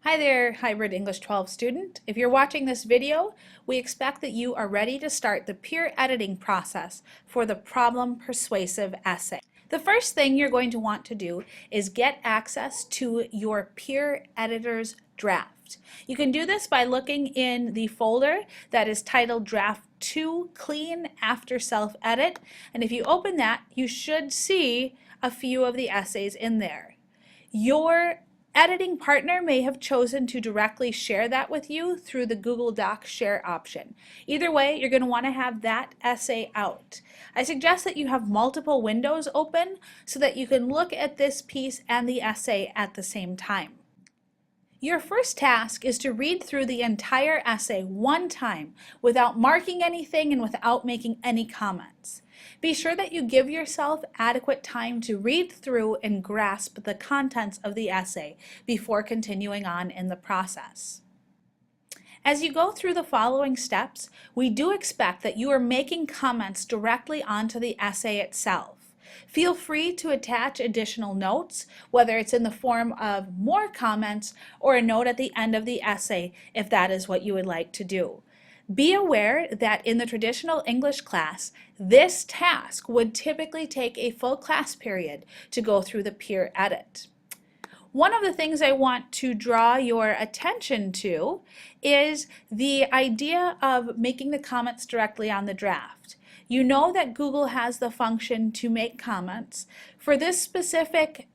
Hi there, Hybrid English 12 student. If you're watching this video, we expect that you are ready to start the peer editing process for the problem persuasive essay. The first thing you're going to want to do is get access to your peer editor's draft. You can do this by looking in the folder that is titled Draft 2 Clean After Self-Edit, and if you open that, you should see a few of the essays in there. Your editing partner may have chosen to directly share that with you through the Google Docs share option. Either way, you're going to want to have that essay out. I suggest that you have multiple windows open so that you can look at this piece and the essay at the same time. Your first task is to read through the entire essay one time without marking anything and without making any comments. Be sure that you give yourself adequate time to read through and grasp the contents of the essay before continuing on in the process. As you go through the following steps, we do expect that you are making comments directly onto the essay itself. Feel free to attach additional notes, whether it's in the form of more comments or a note at the end of the essay if that is what you would like to do. Be aware that in the traditional English class, this task would typically take a full class period to go through the peer edit. One of the things I want to draw your attention to is the idea of making the comments directly on the draft. You know that Google has the function to make comments. For this specific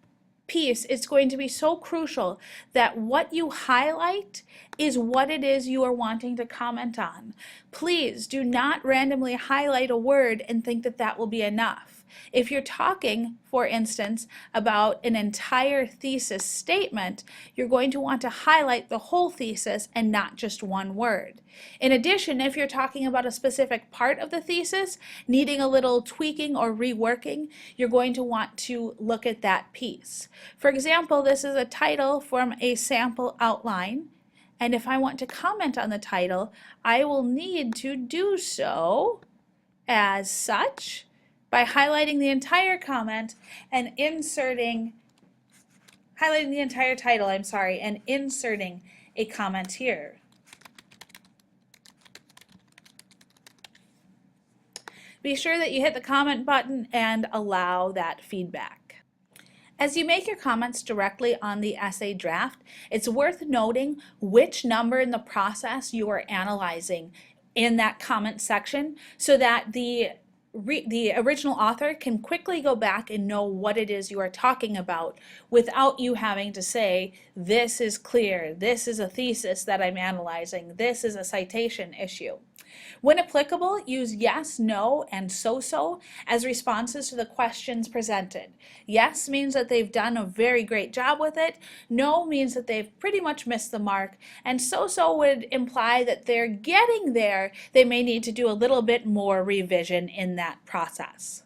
piece, it's going to be so crucial that what you highlight is what it is you are wanting to comment on. Please do not randomly highlight a word and think that that will be enough. If you're talking, for instance, about an entire thesis statement, you're going to want to highlight the whole thesis and not just one word. In addition, if you're talking about a specific part of the thesis needing a little tweaking or reworking, you're going to want to look at that piece. For example, this is a title from a sample outline, and if I want to comment on the title, I will need to do so as such by highlighting the entire comment and highlighting the entire title, and inserting a comment here. Be sure that you hit the comment button and allow that feedback. As you make your comments directly on the essay draft, it's worth noting which number in the process you are analyzing in that comment section so that the original author can quickly go back and know what it is you are talking about without you having to say, this is clear, this is a thesis that I'm analyzing, this is a citation issue. When applicable, use yes, no, and so-so as responses to the questions presented. Yes means that they've done a very great job with it. No means that they've pretty much missed the mark. And so-so would imply that they're getting there. They may need to do a little bit more revision in that process.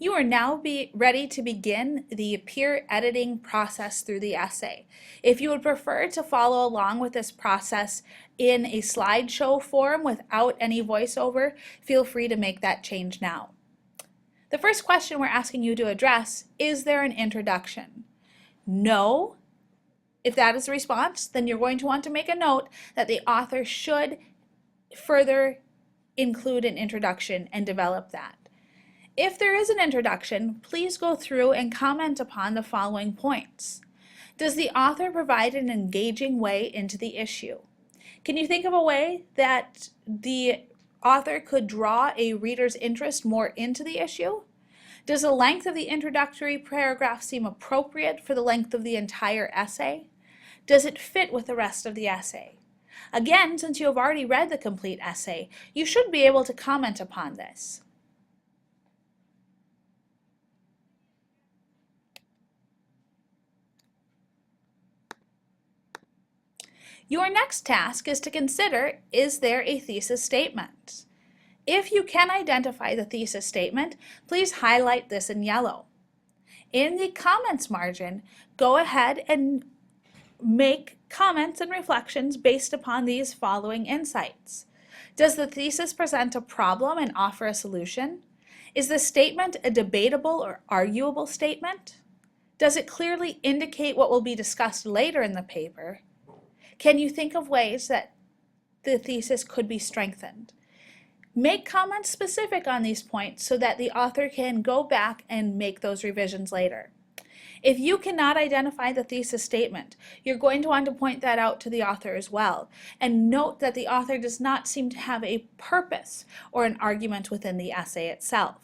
You are now ready to begin the peer editing process through the essay. If you would prefer to follow along with this process in a slideshow form without any voiceover, feel free to make that change now. The first question we're asking you to address, is there an introduction? No. If that is the response, then you're going to want to make a note that the author should further include an introduction and develop that. If there is an introduction, please go through and comment upon the following points. Does the author provide an engaging way into the issue? Can you think of a way that the author could draw a reader's interest more into the issue? Does the length of the introductory paragraph seem appropriate for the length of the entire essay? Does it fit with the rest of the essay? Again, since you have already read the complete essay, you should be able to comment upon this. Your next task is to consider, is there a thesis statement? If you can identify the thesis statement, please highlight this in yellow. In the comments margin, go ahead and make comments and reflections based upon these following insights. Does the thesis present a problem and offer a solution? Is the statement a debatable or arguable statement? Does it clearly indicate what will be discussed later in the paper? Can you think of ways that the thesis could be strengthened? Make comments specific on these points so that the author can go back and make those revisions later. If you cannot identify the thesis statement, you're going to want to point that out to the author as well, and note that the author does not seem to have a purpose or an argument within the essay itself.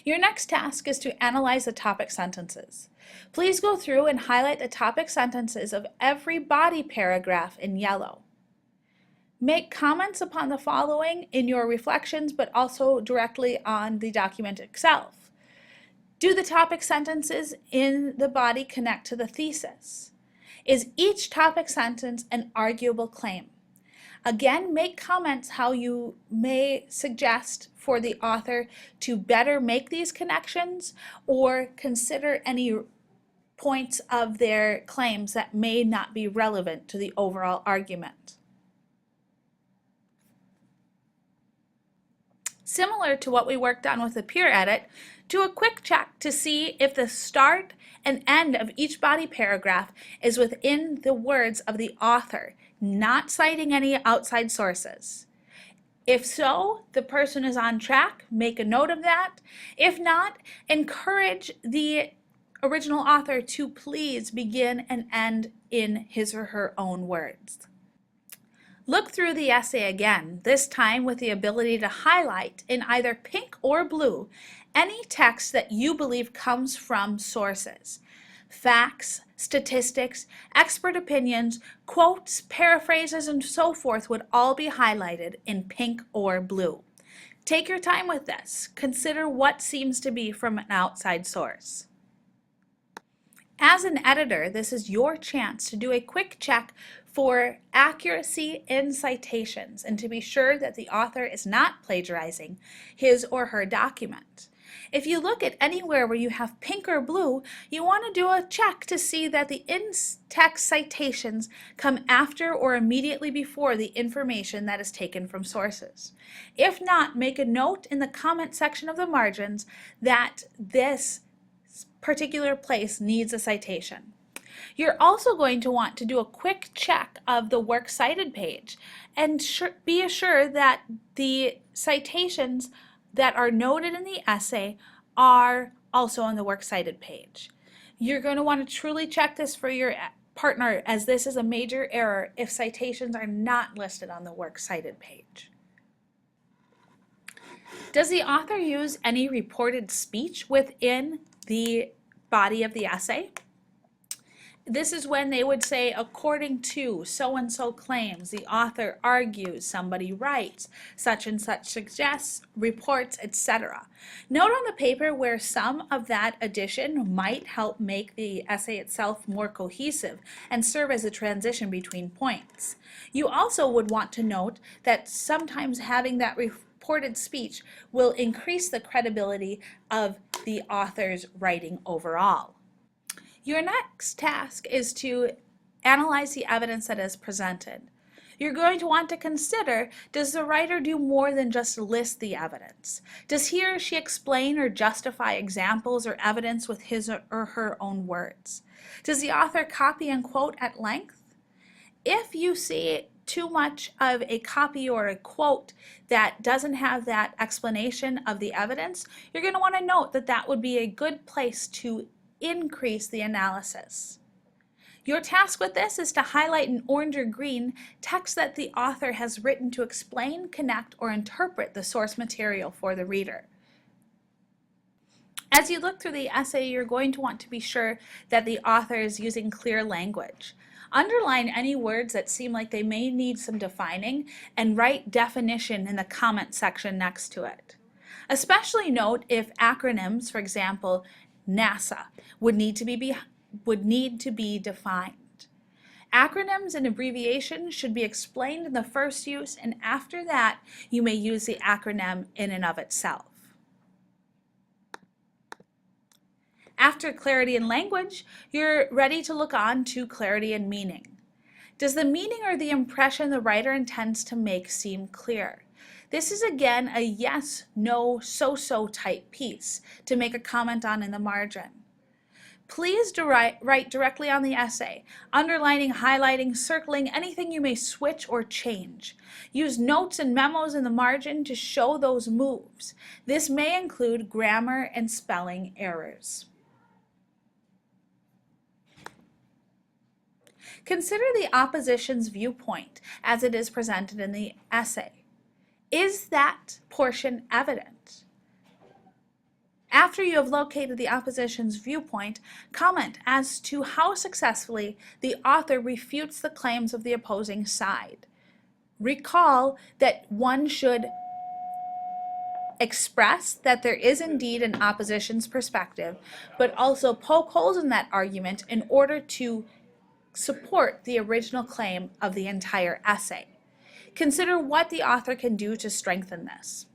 Your next task is to analyze the topic sentences. Please go through and highlight the topic sentences of every body paragraph in yellow. Make comments upon the following in your reflections, but also directly on the document itself. Do the topic sentences in the body connect to the thesis? Is each topic sentence an arguable claim? Again, make comments how you may suggest for the author to better make these connections, or consider any points of their claims that may not be relevant to the overall argument. Similar to what we worked on with the peer edit, do a quick check to see if the start and end of each body paragraph is within the words of the author, not citing any outside sources. If so, the person is on track. Make a note of that. If not, encourage the original author to please begin and end in his or her own words. Look through the essay again, this time with the ability to highlight in either pink or blue any text that you believe comes from sources. Facts, statistics, expert opinions, quotes, paraphrases, and so forth would all be highlighted in pink or blue. Take your time with this. Consider what seems to be from an outside source. As an editor, this is your chance to do a quick check for accuracy in citations and to be sure that the author is not plagiarizing his or her document. If you look at anywhere where you have pink or blue, you want to do a check to see that the in-text citations come after or immediately before the information that is taken from sources. If not, make a note in the comment section of the margins that this particular place needs a citation. You're also going to want to do a quick check of the works cited page and be assured that the citations that are noted in the essay are also on the works cited page. You're going to want to truly check this for your partner, as this is a major error if citations are not listed on the works cited page. Does the author use any reported speech within the body of the essay? This is when they would say, according to so-and-so claims, the author argues, somebody writes, such and such suggests, reports, etc. Note on the paper where some of that addition might help make the essay itself more cohesive and serve as a transition between points. You also would want to note that sometimes having that reported speech will increase the credibility of the author's writing overall. Your next task is to analyze the evidence that is presented. You're going to want to consider, does the writer do more than just list the evidence? Does he or she explain or justify examples or evidence with his or her own words? Does the author copy and quote at length? If you see too much of a copy or a quote that doesn't have that explanation of the evidence, you're going to want to note that that would be a good place to increase the analysis. Your task with this is to highlight in orange or green text that the author has written to explain, connect, or interpret the source material for the reader. As you look through the essay, you're going to want to be sure that the author is using clear language. Underline any words that seem like they may need some defining and write definition in the comment section next to it. Especially note if acronyms, for example, NASA, would need to be defined. Acronyms and abbreviations should be explained in the first use, and after that you may use the acronym in and of itself. After clarity in language, you're ready to look on to clarity in meaning. Does the meaning or the impression the writer intends to make seem clear? This is again a yes, no, so-so type piece to make a comment on in the margin. Please write directly on the essay, underlining, highlighting, circling, anything you may switch or change. Use notes and memos in the margin to show those moves. This may include grammar and spelling errors. Consider the opposition's viewpoint as it is presented in the essay. Is that portion evident? After you have located the opposition's viewpoint, comment as to how successfully the author refutes the claims of the opposing side. Recall that one should express that there is indeed an opposition's perspective, but also poke holes in that argument in order to support the original claim of the entire essay. Consider what the author can do to strengthen this.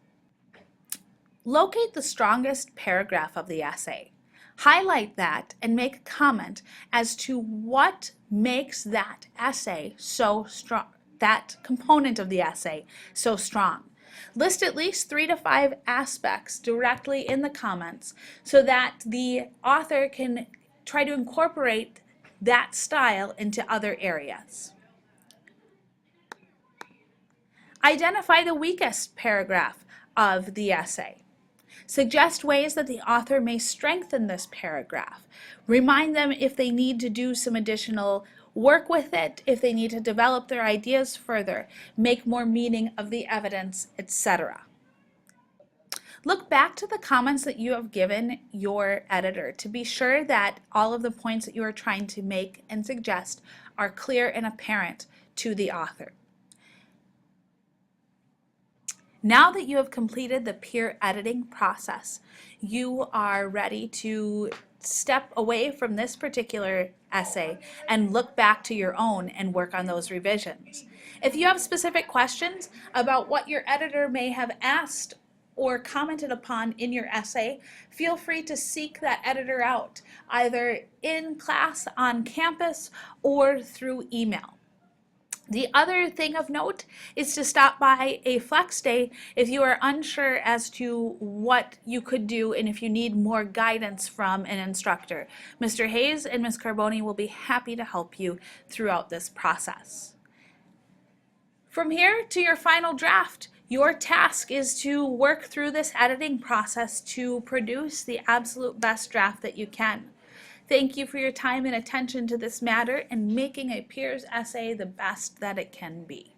Locate the strongest paragraph of the essay. Highlight that and make a comment as to what makes that essay so strong, that component of the essay so strong. List at least 3 to 5 aspects directly in the comments so that the author can try to incorporate that style into other areas. Identify the weakest paragraph of the essay. Suggest ways that the author may strengthen this paragraph. Remind them if they need to do some additional work with it, if they need to develop their ideas further, make more meaning of the evidence, etc. Look back to the comments that you have given your editor to be sure that all of the points that you are trying to make and suggest are clear and apparent to the author. Now that you have completed the peer editing process, you are ready to step away from this particular essay and look back to your own and work on those revisions. If you have specific questions about what your editor may have asked or commented upon in your essay, feel free to seek that editor out, either in class, on campus, or through email. The other thing of note is to stop by a flex day if you are unsure as to what you could do and if you need more guidance from an instructor. Mr. Hayes and Ms. Carboni will be happy to help you throughout this process. From here to your final draft, your task is to work through this editing process to produce the absolute best draft that you can. Thank you for your time and attention to this matter and making a peer's essay the best that it can be.